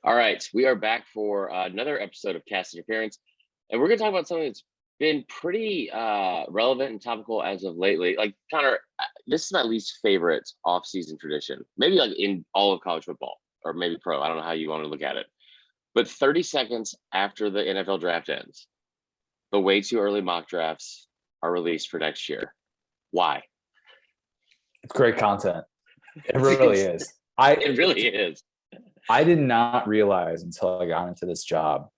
All right, we are back for another episode of Cast Interference, and we're going to talk about something that's been pretty relevant and topical as of lately. Like Connor, this is my least favorite off-season tradition. Maybe like in all of college football, or maybe pro. I don't know how you want to look at it. But 30 seconds after the NFL draft ends, the way too early mock drafts are released for next year. Why? It's great content. It really is. It really is. I did not realize until I got into this job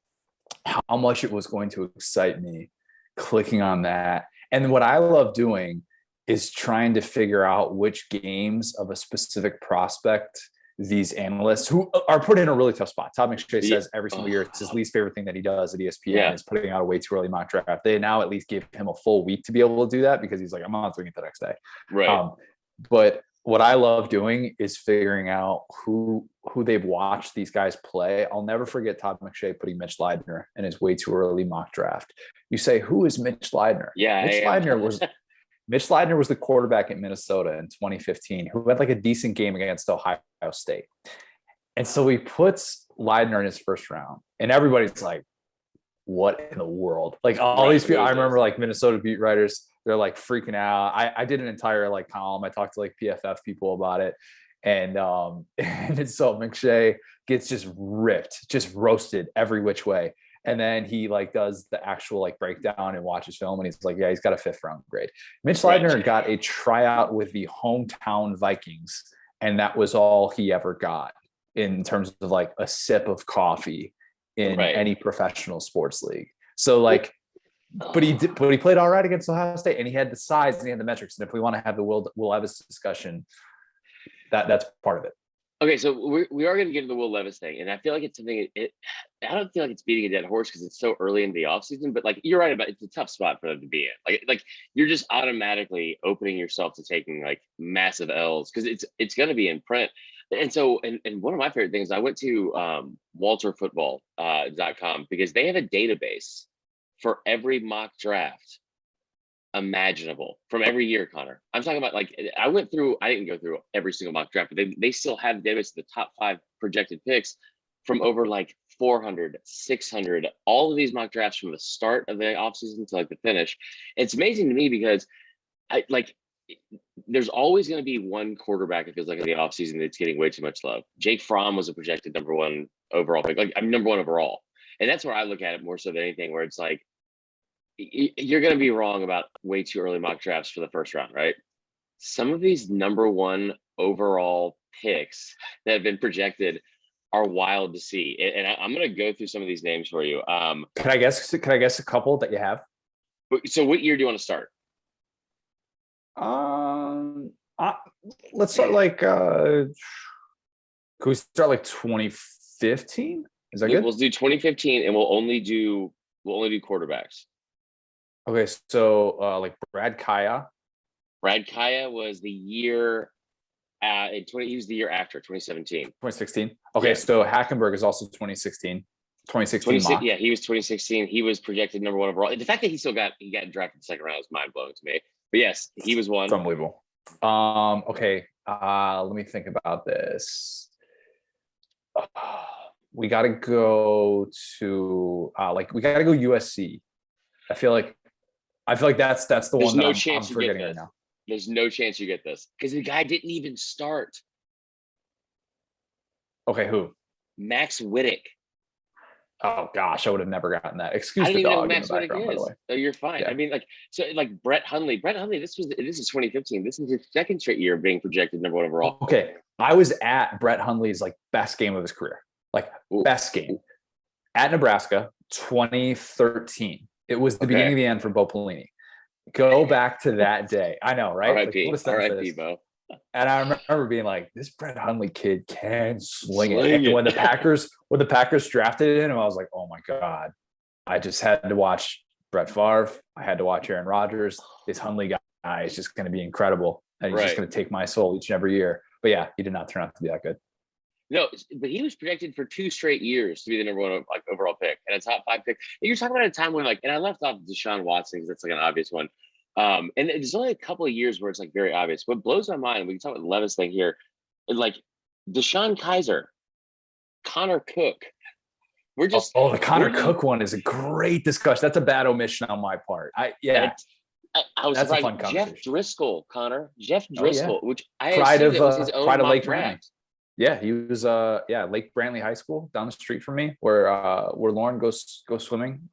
how much it was going to excite me clicking on that. And what I love doing is trying to figure out which games of a specific prospect these analysts who are put in a really tough spot. Todd McShay says every single year it's his least favorite thing that he does at ESPN is putting out a way too early mock draft. They now at least give him a full week to be able to do that because he's like, I'm not doing it the next day. Right. But what I love doing is figuring out who they've watched these guys play. I'll never forget Todd McShay putting Mitch Schleiden in his way too early mock draft. You say, who is Mitch Schleiden? Yeah, Mitch Schleiden was the quarterback at Minnesota in 2015 who had like a decent game against Ohio State. And so he puts Leidner in his first round, and everybody's like, what in the world? Like all these people, I remember like Minnesota beat writers, they're like freaking out. I did an entire like column. I talked to like PFF people about it. And so McShay gets just ripped, just roasted every which way. And then he like does the actual like breakdown and watches film. And he's like, yeah, he's got a 5th round grade. Mitch Schleiden got a tryout with the hometown Vikings. And that was all he ever got in terms of like a sip of coffee in any professional sports league. So like, but he played all right against Ohio State, and he had the size and he had the metrics. And if we want to have the Will Levis discussion, that's part of it. Okay, so we are going to get into the Will Levis thing, and I feel like it's something. I don't feel like it's beating a dead horse because it's so early in the offseason, but like you're right about it's a tough spot for them to be in. Like you're just automatically opening yourself to taking like massive L's because it's going to be in print. And so, and one of my favorite things, I went to walterfootball.com because they have a database for every mock draft imaginable from every year, Connor. I'm talking about like, I didn't go through every single mock draft, but they still have the database of the top 5 projected picks from over like 400, 600, all of these mock drafts from the start of the offseason to like the finish. It's amazing to me because there's always going to be one quarterback, it feels like, in the offseason that's getting way too much love. Jake Fromm was a projected number 1 overall pick. Like, I'm number 1 overall. And that's where I look at it more so than anything, where it's like, you're going to be wrong about way too early mock drafts for the first round, right? Some of these number 1 overall picks that have been projected are wild to see. And I'm going to go through some of these names for you. Can I guess a couple that you have? So what year do you want to start? Let's start like, can we start like 2015? Is that good? We'll do 2015 and we'll only do quarterbacks. Okay. So like Brad Kaya. Brad Kaya was the year he was the year after 2017. 2016. Okay. Yeah. So Hackenberg is also 2016. 2016. Yeah, he was 2016. He was projected number 1 overall. The fact that he got drafted in the second round is mind blowing to me. But yes, he was one. It's unbelievable. Okay. Let me think about this. We got to go to we got to go USC. I feel like that's the one that I'm forgetting right now. There's no chance you get this because the guy didn't even start. Okay, who? Max Wittick. Oh gosh, I would have never gotten that. Excuse the dog in the background, by the way. Oh, you're fine. Yeah. I mean, like Brett Hundley. Brett Hundley. This is 2015. This is his 2nd straight year of being projected number 1 overall. Okay, I was at Brett Hundley's like best game of his career, best game at Nebraska, 2013. It was the beginning of the end for Bo Pelini. Go back to that day. I know, right? R.I.P. R.I.P. Bo. And I remember being like, this Brett Hundley kid can sling it. And when the Packers drafted him, I was like, oh my God. I just had to watch Brett Favre. I had to watch Aaron Rodgers. This Hundley guy is just going to be incredible. And he's just going to take my soul each and every year. But yeah, he did not turn out to be that good. No, but he was projected for 2 straight years to be the number 1 overall pick and a top 5 pick. And you're talking about a time when and I left off Deshaun Watson because that's like an obvious one. And there's only a couple of years where it's like very obvious. What blows my mind, we can talk about the Levis thing here, is like Deshaun Kaiser Connor Cook. We're just the Connor Cook one is a great discussion. That's a bad omission on my part. I was that's surprised. a fun conversation. Jeff Driscoll, Connor. Jeff Driscoll, which I pride assumed of that was his own pride of mock Lake draft. Brantley. Yeah, he was Lake Brantley High School down the street from me, where Lauren goes swimming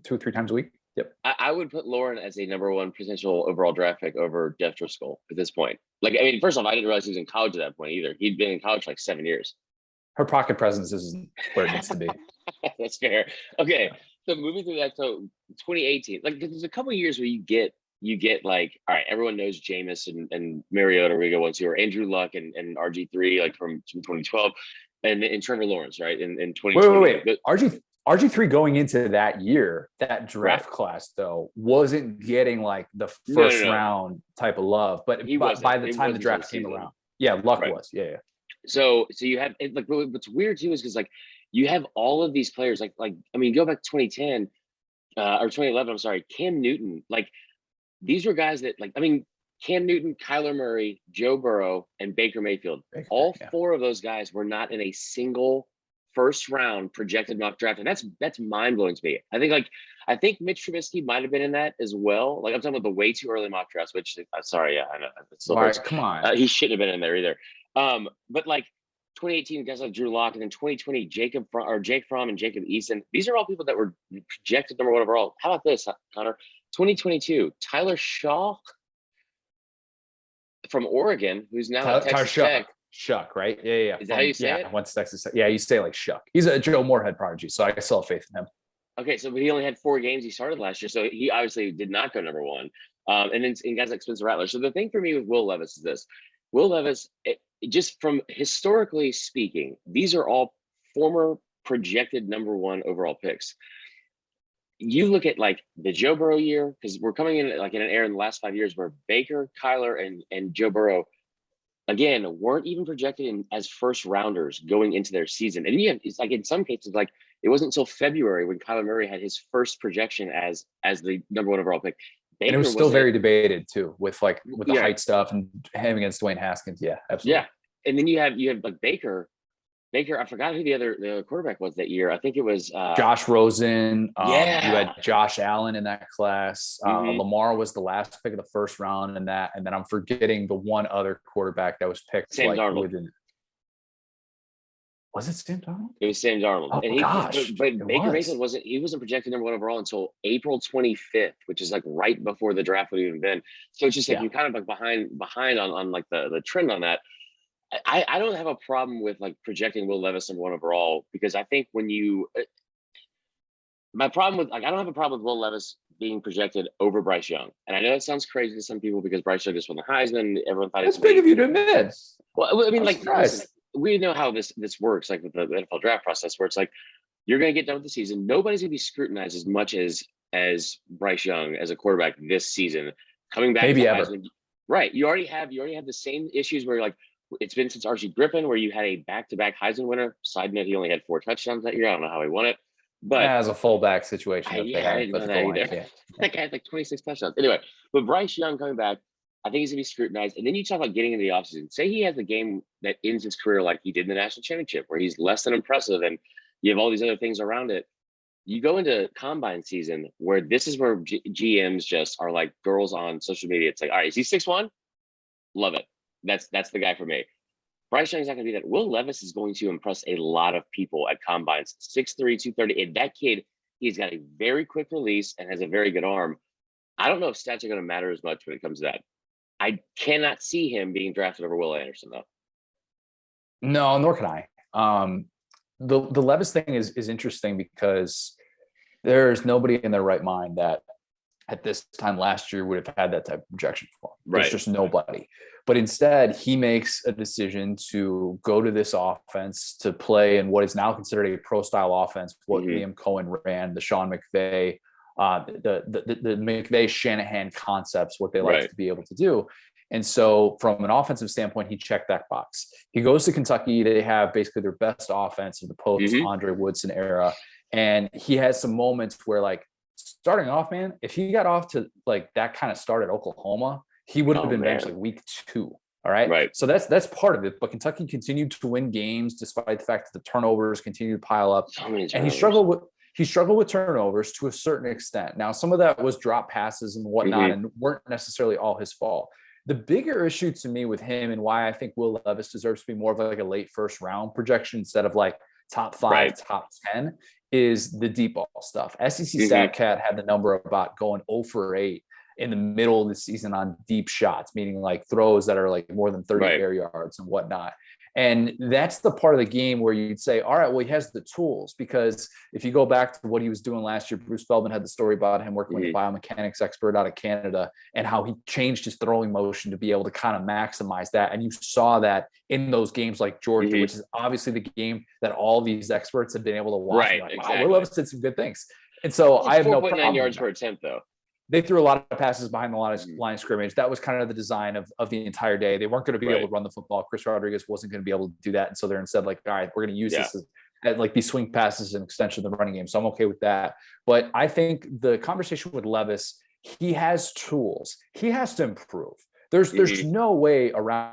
2 or 3 times a week. Yep. I would put Lauren as a number 1 potential overall draft pick over Jeff Driscoll at this point. Like, I mean, first off, I didn't realize he was in college at that point either. He'd been in college for like 7 years. Her pocket presence isn't where it needs to be. That's fair. Okay, so moving through that, so 2018, like there's a couple of years where you get like, all right, everyone knows Jameis and Mariota we go 1-2, or Andrew Luck and RG3 like from 2012, and Trevor Lawrence, right? In 2020. Wait. RG3 going into that year, that draft class though wasn't getting like the first round type of love, but by the time the draft came around, Luck was. Yeah. So you have like what's weird too is because like you have all of these players like I mean, go back to 2010 or 2011. I'm sorry, Cam Newton. Like these were guys that like, I mean, Cam Newton, Kyler Murray, Joe Burrow, and Baker Mayfield. All 4 of those guys were not in a single first round projected mock draft, and that's mind blowing to me. I think Mitch Trubisky might have been in that as well. Like I'm talking about the way too early mock drafts, which sorry, I know it still hurts. Come on, he shouldn't have been in there either. But like 2018 guys like Drew Lock, and then 2020 Jake Fromm and Jacob Eason. These are all people that were projected number 1 overall. How about this, Connor? 2022 Tyler Shaw from Oregon, who's now at Texas Tech. Shuck, right? Yeah. Is that how you say it? Once Texas. Yeah, you say like Shuck. He's a Joe Moorhead prodigy, so I still have faith in him. Okay, so but he only had 4 games he started last year, so he obviously did not go number 1. And then guys like Spencer Rattler. So the thing for me with Will Levis is this: Will Levis, just from historically speaking, these are all former projected number 1 overall picks. You look at like the Joe Burrow year, because we're coming in like in an era in the last 5 years where Baker, Kyler, and Joe Burrow again weren't even projected in as first rounders going into their season. And it's like in some cases, like it wasn't until February when Kyler Murray had his first projection as the number 1 overall pick. Baker, and it was still very debated too with the height stuff and him against Dwayne Haskins. Yeah, absolutely. Yeah. And then you have like Baker, I forgot who the quarterback was that year. I think it was Josh Rosen. You had Josh Allen in that class. Lamar was the last pick of the first round in that. And then I'm forgetting the one other quarterback that was picked. Sam Darnold. Was it Sam Darnold? It was Sam Darnold. Oh, and but Baker Mayfield wasn't projected number 1 overall until April 25th, which is like right before the draft would even been. So it's just like you're kind of like behind on like the trend on that. I don't have a problem with like projecting Will Levis number 1 overall, because I think when my problem with I don't have a problem with Will Levis being projected over Bryce Young. And I know that sounds crazy to some people because Bryce Young just won the Heisman. Everyone thought it's big of you to admit. Well, I mean, listen, we know how this works, like with the NFL draft process, where it's like you're going to get done with the season. Nobody's going to be scrutinized as much as Bryce Young as a quarterback this season coming back. Maybe ever. Heisman. Right. You already have the same issues where you're like, it's been since Archie Griffin, where you had a back-to-back Heisman winner. Side note, he only had 4 touchdowns that year. I don't know how he won it, but as a fullback situation, I didn't know that either. That guy had like 26 touchdowns. Anyway, but Bryce Young coming back, I think he's gonna be scrutinized. And then you talk about getting into the offseason. Say he has a game that ends his career like he did in the national championship, where he's less than impressive, and you have all these other things around it. You go into combine season where this is where GMs just are like girls on social media. It's like, all right, is he 6'1"? Love it. That's the guy for me. Bryce Young's not going to be that. Will Levis is going to impress a lot of people at combines. 6'3", 230. And that kid, he's got a very quick release and has a very good arm. I don't know if stats are going to matter as much when it comes to that. I cannot see him being drafted over Will Anderson, though. No, nor can I. The Levis thing is interesting because there's nobody in their right mind that at this time last year would have had that type of projection for him. There's just nobody. But instead, he makes a decision to go to this offense to play in what is now considered a pro-style offense, what Liam Cohen ran, the Sean McVay, the McVay-Shanahan concepts, what they like to be able to do. And so from an offensive standpoint, he checked that box. He goes to Kentucky. They have basically their best offense of the post-Andre Woodson era. And he has some moments where, like, starting off, if he got off to like that kind of start at Oklahoma, he would have been actually week 2. All right. Right. So that's part of it. But Kentucky continued to win games despite the fact that the turnovers continued to pile up. So many And he struggled with turnovers to a certain extent. Now, some of that was drop passes and whatnot, and weren't necessarily all his fault. The bigger issue to me with him, and why I think Will Levis deserves to be more of like a late first round projection instead of like top 5, top 10, is the deep ball stuff. SEC StatCat had the number about going 0 for 8 in the middle of the season on deep shots, meaning like throws that are like more than 30 air yards and whatnot. And that's the part of the game where you'd say, all right, well, he has the tools, because if you go back to what he was doing last year, Bruce Feldman had the story about him working with a biomechanics expert out of Canada and how he changed his throwing motion to be able to kind of maximize that. And you saw that in those games like Georgia, which is obviously the game that all these experts have been able to watch. Right, like, exactly. wow, Will Levis did some good things. And so I have no problem. 4.9 yards per attempt, though. They threw a lot of passes behind the line of scrimmage. That was kind of the design of the entire day. They weren't going to be able to run the football. Chris Rodriguez wasn't going to be able to do that. And so they're instead like, all right, we're going to use this as like these swing passes an extension of the running game. So I'm okay with that. But I think the conversation with Levis, he has tools. He has to improve. There's no way around.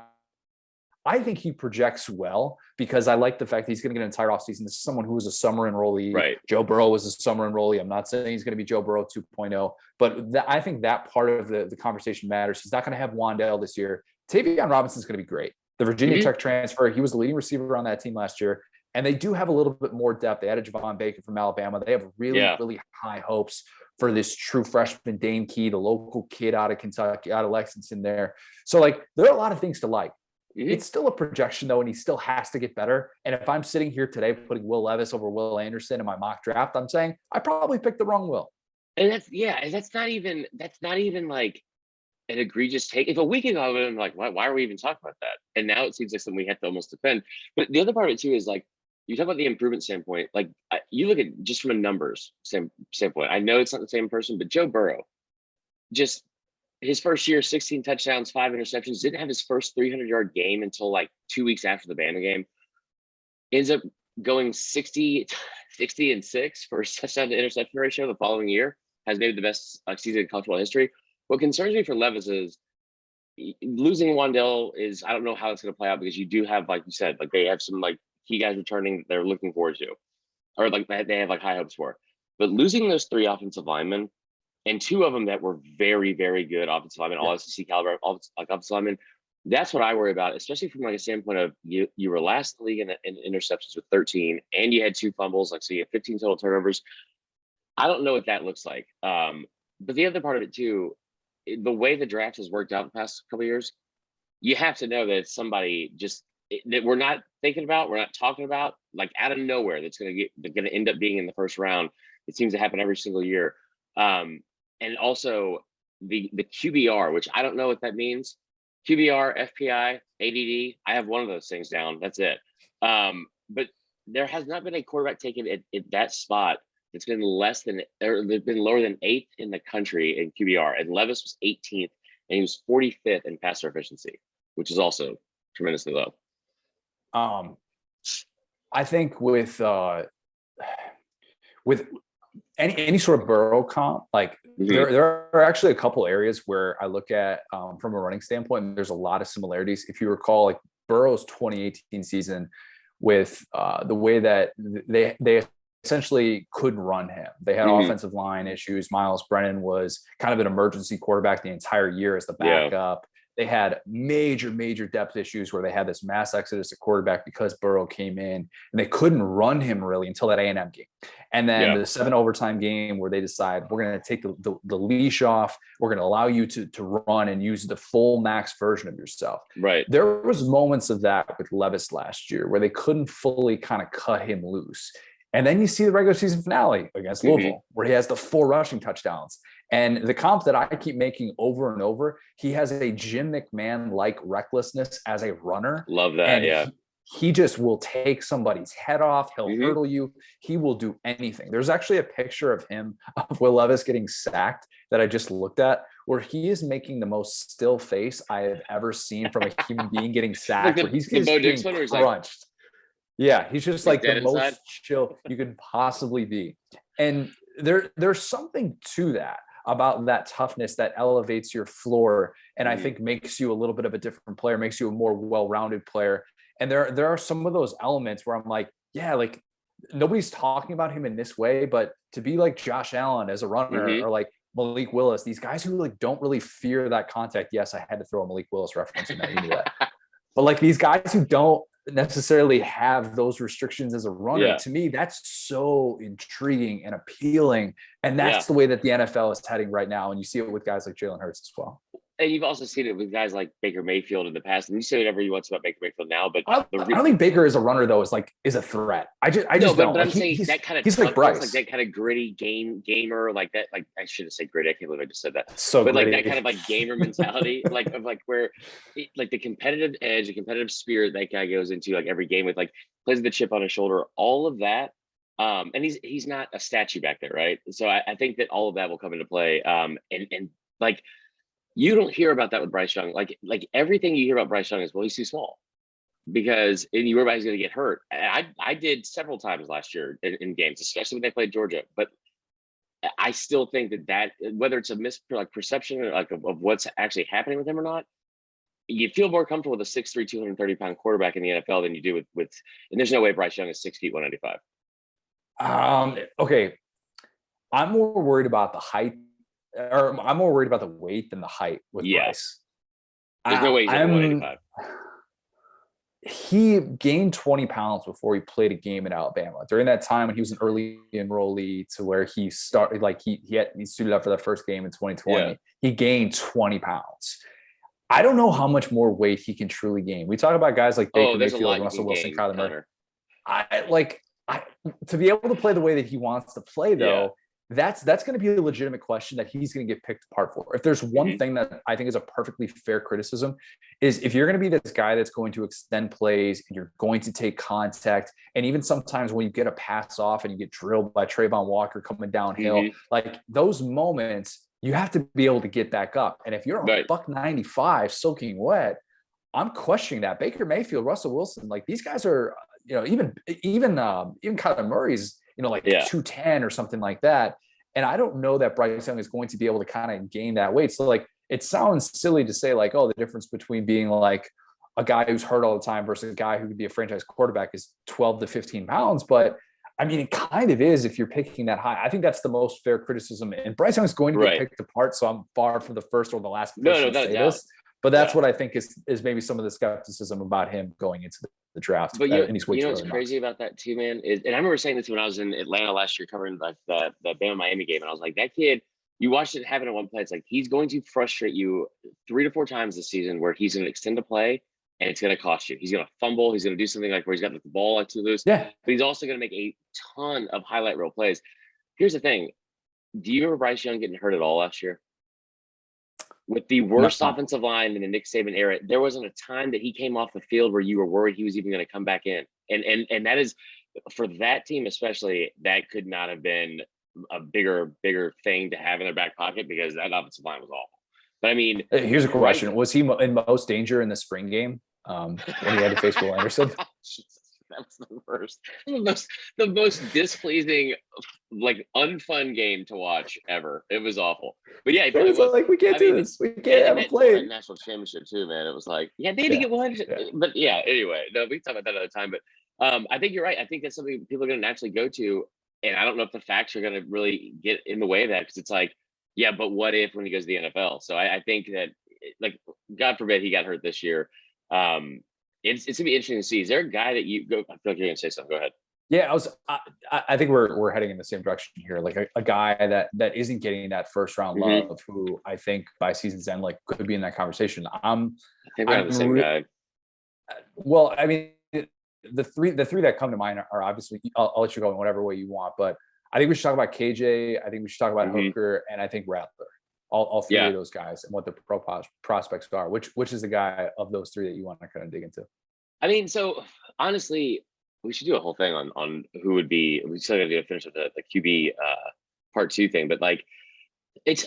I think he projects well because I like the fact that he's going to get an entire offseason. This is someone who was a summer enrollee. Right. Joe Burrow was a summer enrollee. I'm not saying he's going to be Joe Burrow 2.0, but I think that part of the conversation matters. He's not going to have Wandale this year. Tavion Robinson's going to be great. The Virginia Tech transfer, he was the leading receiver on that team last year. And they do have a little bit more depth. They added Javon Baker from Alabama. They have really high hopes for this true freshman, Dane Key, the local kid out of Kentucky, out of Lexington there. So, like, there are a lot of things to like. It's still a projection, though, and he still has to get better. And if I'm sitting here today putting Will Levis over Will Anderson in my mock draft, I'm saying I probably picked the wrong Will. And that's not even like an egregious take. If a week ago I would have been like, why are we even talking about that? And now it seems like something we have to almost defend. But the other part of it too is like, you talk about the improvement standpoint. Like you look at just from a numbers standpoint. I know it's not the same person, but Joe Burrow, just his first year, 16 touchdowns, 5 interceptions, didn't have his first 300-yard game until like 2 weeks after the Bama game. Ends up going 60 and 6 for his touchdown to interception ratio the following year. Has maybe the best season in college football history. What concerns me for Levis is losing Wandale is, I don't know how it's going to play out, because you do have, like you said, like they have some like key guys returning that they're looking forward to, or like they have like high hopes for. But losing those 3 offensive linemen, and 2 of them that were very, very good offensive linemen, all SEC caliber, like offensive linemen, that's what I worry about, especially from like a standpoint of you were last in the league in interceptions with 13, and you had 2 fumbles, like so you had 15 total turnovers. I don't know what that looks like. But the other part of it too, the way the draft has worked out the past couple of years, you have to know that it's somebody that we're not thinking about, we're not talking about, like out of nowhere, that's going to end up being in the first round. It seems to happen every single year. And also the QBR, which I don't know what that means. QBR, FPI, ADD. I have one of those things down. That's it. But there has not been a quarterback taken at that spot that's been lower than 8th in the country in QBR. And Levis was 18th, and he was 45th in passer efficiency, which is also tremendously low. I think with any sort of Burrow comp, like there are actually a couple areas where I look at from a running standpoint, and there's a lot of similarities. If you recall, like Burrow's 2018 season, with the way that they essentially couldn't run him. They had offensive line issues. Miles Brennan was kind of an emergency quarterback the entire year as the backup. They had major depth issues where they had this mass exodus at quarterback because Burrow came in, and they couldn't run him really until that A&M game. And then the 7 overtime game where they decide we're going to take the leash off. We're going to allow you to run and use the full max version of yourself. Right. There was moments of that with Levis last year where they couldn't fully kind of cut him loose. And then you see the regular season finale against Louisville, where he has the 4 rushing touchdowns. And the comp that I keep making over and over, he has a Jim McMahon-like recklessness as a runner. Love that, and he just will take somebody's head off. He'll hurdle you. He will do anything. There's actually a picture of him, of Will Levis getting sacked, that I just looked at, where he is making the most still face I have ever seen from a human being getting sacked. Like where he's getting crunched. Like, yeah, he's just like the inside. most chill you could possibly be. And there's something to that, about that toughness that elevates your floor and I think makes you a little bit of a different player, makes you a more well-rounded player. And there are some of those elements where I'm like, yeah, like nobody's talking about him in this way, but to be like Josh Allen as a runner or like Malik Willis, these guys who like don't really fear that contact. Yes, I had to throw a Malik Willis reference in there. You knew that. But like these guys who don't necessarily have those restrictions as a runner, to me, that's so intriguing and appealing. And that's the way that the NFL is heading right now. And you see it with guys like Jalen Hurts as well. And you've also seen it with guys like Baker Mayfield in the past. And you say whatever you want about Baker Mayfield now, but I don't think Baker as a runner though is a threat. I just don't. But I'm saying that kind of he's like Bryce, like that kind of gritty gamer, like that. Like I shouldn't say gritty. I can't believe I just said that. So, but gritty. Like that kind of like gamer mentality, like of like where, like the competitive edge, the competitive spirit that guy goes into like every game with, like plays the chip on his shoulder, all of that. And he's not a statue back there, right? So I think that all of that will come into play. And like. You don't hear about that with Bryce Young. Like everything you hear about Bryce Young is, well, he's too small, because and you worry about he's going to get hurt. And I did several times last year in games, especially when they played Georgia. But I still think that whether it's a perception or like of what's actually happening with him or not, you feel more comfortable with a 6'3", 230-pound quarterback in the NFL than you do with. And there's no way Bryce Young is 6 feet 195. Okay, I'm more worried about the height. Or I'm more worried about the weight than the height with Bryce. There's no way he's over 185. He gained 20 pounds before he played a game in Alabama. During that time when he was an early enrollee to where he started, like he suited up for that first game in 2020, he gained 20 pounds. I don't know how much more weight he can truly gain. We talk about guys like Baker Mayfield, Russell Wilson, Kyler Murray. To be able to play the way that he wants to play though, that's going to be a legitimate question that he's going to get picked apart for. If there's one thing that I think is a perfectly fair criticism, is if you're going to be this guy that's going to extend plays and you're going to take contact, and even sometimes when you get a pass off and you get drilled by Trayvon Walker coming downhill, like those moments, you have to be able to get back up. And if you're a $195 soaking wet, I'm questioning that. Baker Mayfield, Russell Wilson, like these guys are, even Kyler Murray's, like 210 or something like that. And I don't know that Bryce Young is going to be able to kind of gain that weight. So like, it sounds silly to say like, oh, the difference between being like a guy who's hurt all the time versus a guy who could be a franchise quarterback is 12 to 15 pounds. But I mean, it kind of is if you're picking that high. I think that's the most fair criticism. And Bryce Young is going to get picked apart. So I'm far from the first or the last person to say this. But that's what I think is maybe some of the skepticism about him going into the draft. But what's crazy about that too, man, is, and I remember saying this when I was in Atlanta last year covering the Bama Miami game, and I was like, that kid, you watched it happen at one play. It's like he's going to frustrate you 3 to 4 times this season, where he's going to extend a play and it's going to cost you. He's going to fumble. He's going to do something like where he's got the ball like too loose. Yeah. But he's also going to make a ton of highlight reel plays. Here's the thing: do you remember Bryce Young getting hurt at all last year? With the worst offensive line in the Nick Saban era, there wasn't a time that he came off the field where you were worried he was even going to come back in. And that is, for that team especially, that could not have been a bigger thing to have in their back pocket, because that offensive line was awful. But I mean, here's a question: was he in most danger in the spring game when he had to face Will Anderson? That was the worst, the most displeasing, like unfun game to watch ever. It was awful. But yeah, it was like, we can't do this. We can't have a play. National championship too, man. It was like, they had to get one. But anyway, no, we can talk about that another time. But I think you're right. I think that's something people are going to naturally go to, and I don't know if the facts are going to really get in the way of that, because it's like, but what if when he goes to the NFL? So I think that, like, God forbid he got hurt this year. It's gonna be interesting to see. Is there a guy that you go? I feel like you're gonna say something. Go ahead. Yeah, I think we're heading in the same direction here. Like a guy that isn't getting that first round love, who I think by season's end like could be in that conversation. I think we're the same guy. Well, I mean, the three that come to mind are obviously. I'll let you go in whatever way you want, but I think we should talk about KJ. I think we should talk about Hooker, and I think Rattler. All three of those guys and what their prospects are. Which is the guy of those three that you want to kind of dig into? I mean, so honestly, we should do a whole thing on who would be. We still got to finish with the QB part 2 thing, but like,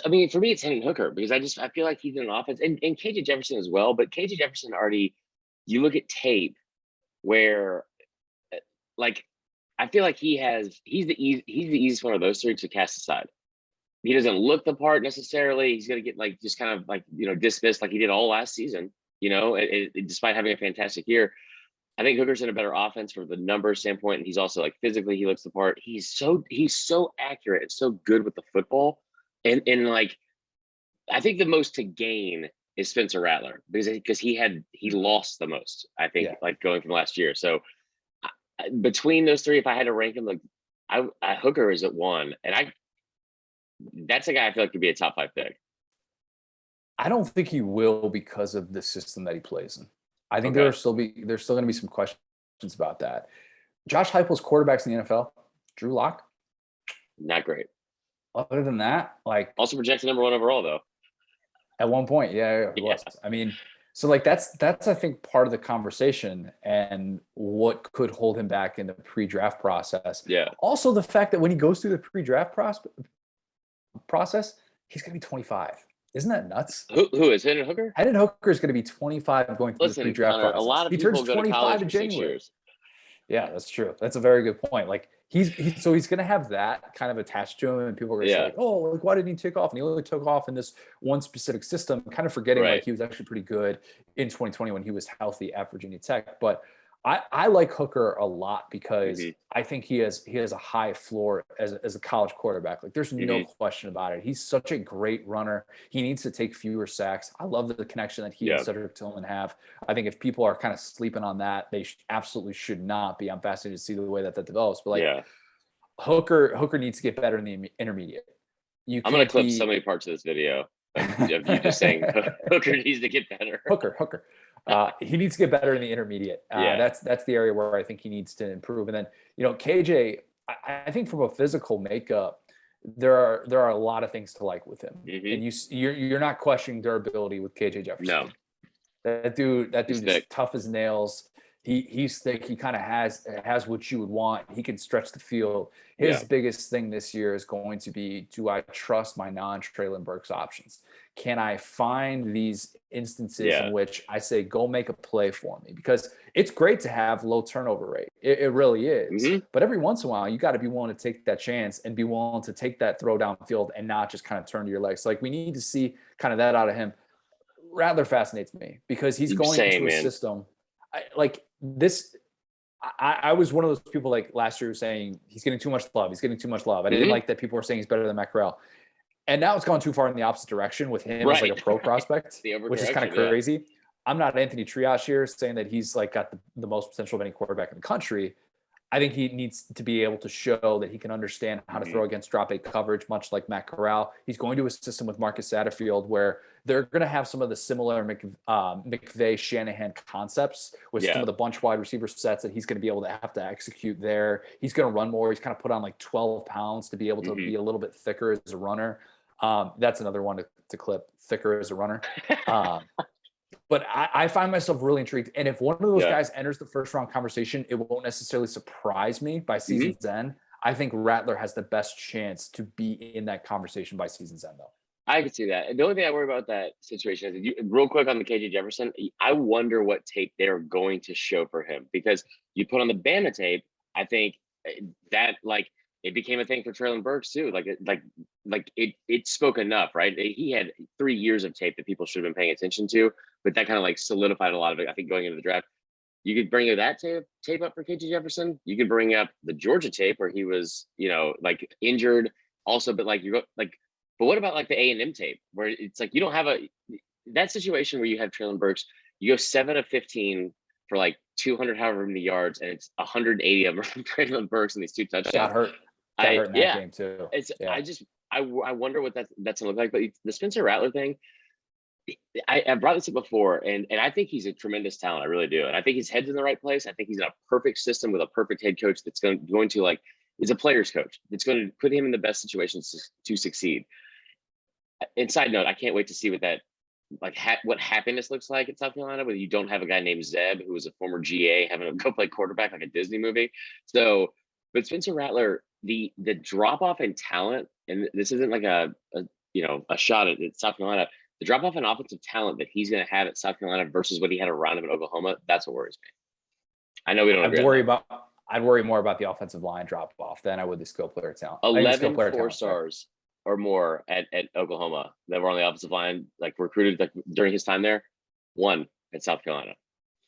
for me, it's Hendon Hooker, because I feel like he's in an offense, and KJ Jefferson as well. But KJ Jefferson already, you look at tape where, like, I feel like he's the easiest one of those three to cast aside, he doesn't look the part necessarily. He's going to get like just kind of like, dismissed like he did all last season, despite having a fantastic year. I think Hooker's in a better offense from the numbers standpoint. And he's also like physically, he looks the part. He's so accurate and so good with the football. And like, I think the most to gain is Spencer Rattler because he lost the most, I think, like going from last year. So between those three, if I had to rank them, like Hooker is at 1, and that's a guy I feel like could be a top 5 pick. I don't think he will because of the system that he plays in. I think there's still going to be some questions about that. Josh Heupel's quarterbacks in the NFL, Drew Lock, not great. Other than that, like also projected number 1 overall though. At one point, yeah, it was. I mean, so like that's I think part of the conversation and what could hold him back in the pre-draft process. Yeah. Also, the fact that when he goes through the pre-draft process, he's going to be 25. Isn't that nuts? Who is Hendon Hooker? Hendon Hooker is going to be 25 going through the pre-draft process. A lot of he people turns go 25 to in January. January. Yeah, that's true. That's a very good point. Like he's going to have that kind of attached to him, and people are going to say, like, "Oh, like why didn't he take off?" And he only took off in this one specific system, kind of forgetting like he was actually pretty good in 2020 when he was healthy at Virginia Tech. But I like Hooker a lot because I think he has a high floor as a college quarterback. Like there's no question about it. He's such a great runner. He needs to take fewer sacks. I love the connection that he and Cedric Tillman have. I think if people are kind of sleeping on that, they absolutely should not be. I'm fascinated to see the way that develops. But like Hooker needs to get better in the intermediate. I'm going to clip so many parts of this video of you just saying Hooker needs to get better. Hooker. He needs to get better in the intermediate. That's the area where I think he needs to improve. And then, KJ, I think from a physical makeup, there are a lot of things to like with him. And you're not questioning durability with KJ Jefferson. No. That dude is tough as nails. He's thick. He kind of has what you would want. He can stretch the field. His biggest thing this year is going to be, do I trust my non-Treylon Burks options? Can I find these instances in which I say, go make a play for me? Because it's great to have low turnover rate. It really is. But every once in a while, you got to be willing to take that chance and be willing to take that throw downfield and not just kind of turn to your legs. Like we need to see kind of that out of him. Rattler fascinates me because he's going into a system like this. I was one of those people like last year saying he's getting too much love. He's getting too much love. I didn't like that people were saying he's better than Matt Corral. And now it's gone too far in the opposite direction with him as like a pro prospect, which is kind of crazy. Yeah. I'm not Anthony Triage here saying that he's like got the most potential of any quarterback in the country. I think he needs to be able to show that he can understand how to throw against drop 8 coverage, much like Matt Corral. He's going to a system with Marcus Satterfield where they're going to have some of the similar McVay-Shanahan concepts with some of the bunch wide receiver sets that he's going to be able to have to execute there. He's going to run more. He's kind of put on like 12 pounds to be able to be a little bit thicker as a runner. That's another one to clip, thicker as a runner. But I find myself really intrigued. And if one of those guys enters the first round conversation, it won't necessarily surprise me by season's end. I think Rattler has the best chance to be in that conversation by season's end, though. I can see that. The only thing I worry about that situation is, real quick on the KJ Jefferson, I wonder what tape they're going to show for him, because you put on the Bama tape, I think that like it became a thing for Treylon Burks too. It spoke enough, right? He had 3 years of tape that people should have been paying attention to, but that kind of like solidified a lot of it, I think, going into the draft. You could bring that tape up for KJ Jefferson. You could bring up the Georgia tape where he was, like injured also, but like but what about like the A&M tape where it's like you don't have that situation where you have Treylon Burks, you go 7 of 15 for like 200 however many yards, and it's 180 of them from Treylon Burks in these 2 touchdowns. Got hurt in that game too. I wonder what that's gonna look like. But the Spencer Rattler thing, I've brought this up before, and I think he's a tremendous talent. I really do. And I think his head's in the right place. I think he's in a perfect system with a perfect head coach that's going to like, is a player's coach. That's going to put him in the best situations to succeed. And side note, I can't wait to see what that, like what happiness looks like at South Carolina, where you don't have a guy named Zeb, who was a former GA, having to go play quarterback like a Disney movie. So, but Spencer Rattler, the drop off in talent, and this isn't like a shot at South Carolina, the drop off in offensive talent that he's going to have at South Carolina versus what he had around him at Oklahoma, that's what worries me. I know we don't agree. I'd worry more about the offensive line drop off than I would the skill player talent. 11 4 stars or more at Oklahoma that were on the offensive line, like recruited like during his time there? One at South Carolina.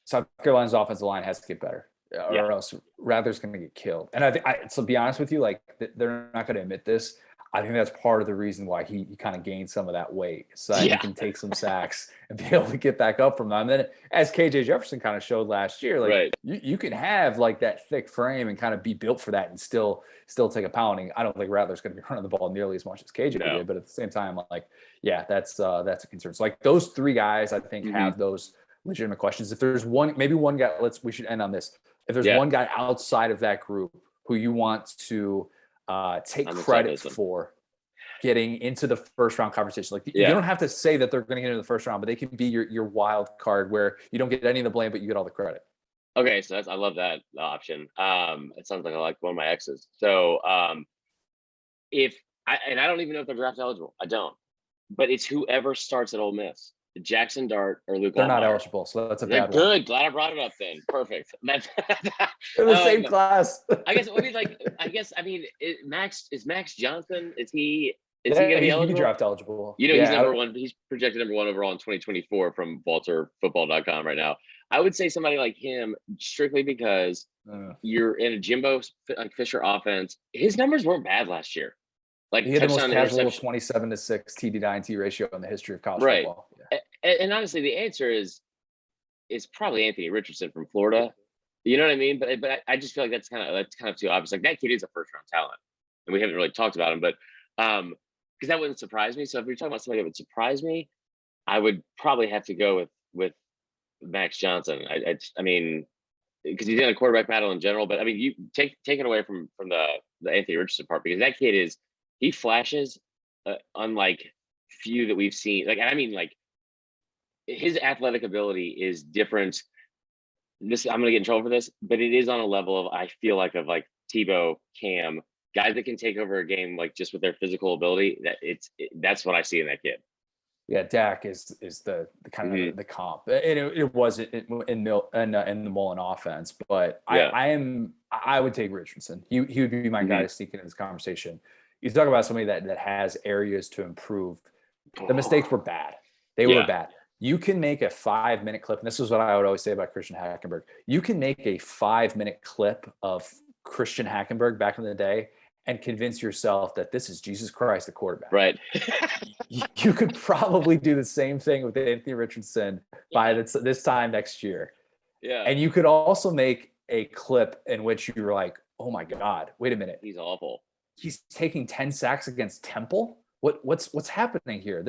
South Carolina's offensive line has to get better, or else Rattler's going to get killed. And so to be honest with you, like they're not going to admit this. I think that's part of the reason why he kind of gained some of that weight, so that he can take some sacks and be able to get back up from them. And then, as KJ Jefferson kind of showed last year, like you can have like that thick frame and kind of be built for that and still take a pounding. I don't think Rattler's going to be running the ball nearly as much as KJ did, but at the same time, like, yeah, that's a concern. So like those three guys, I think have those legitimate questions. If there's one, maybe one guy, we should end on this. If there's one guy outside of that group who you want to take credit for getting into the first round conversation. Like you don't have to say that they're going to get into the first round, but they can be your wild card where you don't get any of the blame, but you get all the credit. Okay. So I love that option. It sounds like I like one of my exes. So I don't even know if they're draft eligible. I don't, but it's whoever starts at Ole Miss. Jackson Dart or Luke. They're not eligible, so that's a bad good. One. Glad I brought it up. Then perfect. That's in the same class. Max Johnson? Is he going to be eligible? Draft eligible. He's number one. He's projected number one overall in 2024 from ValterFootball.com right now. I would say somebody like him strictly because you're in a Jimbo Fisher offense. His numbers weren't bad last year. Like he had the most casual 27-6 TD9T ratio in the history of college football. Yeah. And honestly, the answer is probably Anthony Richardson from Florida. You know what I mean? But I just feel like that's kind of too obvious. Like that kid is a first round talent, and we haven't really talked about him. But because that wouldn't surprise me. So if you're talking about somebody that would surprise me, I would probably have to go with Max Johnson. I mean, because he's in a quarterback battle in general. But I mean, you take it away from the Anthony Richardson part, because that kid he flashes unlike few that we've seen. Like, I mean, like his athletic ability is different. I'm going to get in trouble for this, but it is on a level of, I feel like, of like Tebow, Cam, guys that can take over a game, like just with their physical ability. That's what I see in that kid. Yeah, Dak is the kind of the comp, and it was in the Mullen offense, but I would take Richardson. He would be my guy to sneak into this conversation. You talk about somebody that has areas to improve. The mistakes were bad. They were bad. You can make a 5-minute clip, and this is what I would always say about Christian Hackenberg. You can make a 5-minute clip of Christian Hackenberg back in the day and convince yourself that this is Jesus Christ, the quarterback. Right. You could probably do the same thing with Anthony Richardson by this time next year. Yeah. And you could also make a clip in which you're like, oh my God, wait a minute. He's awful. He's taking 10 sacks against Temple. What's happening here?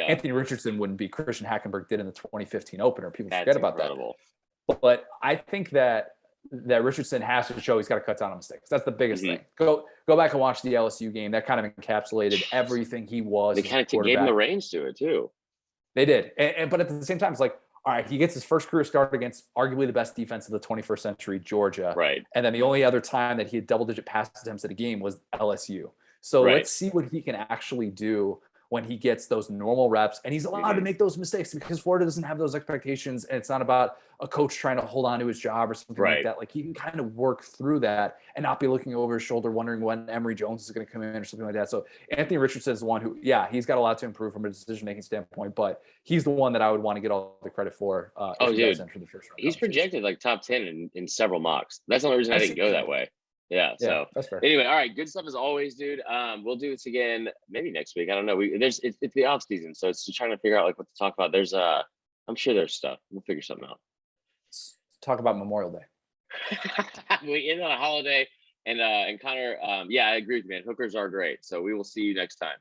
Anthony Richardson wouldn't be Christian Hackenberg did in the 2015 opener. People forget about that. But I think that Richardson has to show he's got to cut down on mistakes. That's the biggest thing. Go back and watch the LSU game. That kind of encapsulated everything he was. They kind of gave him the reins to it too. They did, but at the same time, it's like, all right, he gets his first career start against arguably the best defense of the 21st century, Georgia. Right. And then the only other time that he had double-digit pass attempts at a game was LSU. So let's see what he can actually do when he gets those normal reps, and he's allowed to make those mistakes because Florida doesn't have those expectations, and it's not about a coach trying to hold on to his job or something like that. Like, he can kind of work through that and not be looking over his shoulder wondering when Emory Jones is going to come in or something like that. So Anthony Richardson is the one who, he's got a lot to improve from a decision-making standpoint, but he's the one that I would want to get all the credit for. Dude, he enter the first round. He's projected like top 10 in several mocks. That's the only reason I didn't go that way. Yeah, so that's fair. Anyway, all right, good stuff as always, dude. We'll do this again maybe next week. I don't know. It's the off season, so it's just trying to figure out like what to talk about. I'm sure there's stuff. We'll figure something out. Let's talk about Memorial Day. We end on a holiday, and Connor, I agree with you, man. Hookers are great, so we will see you next time.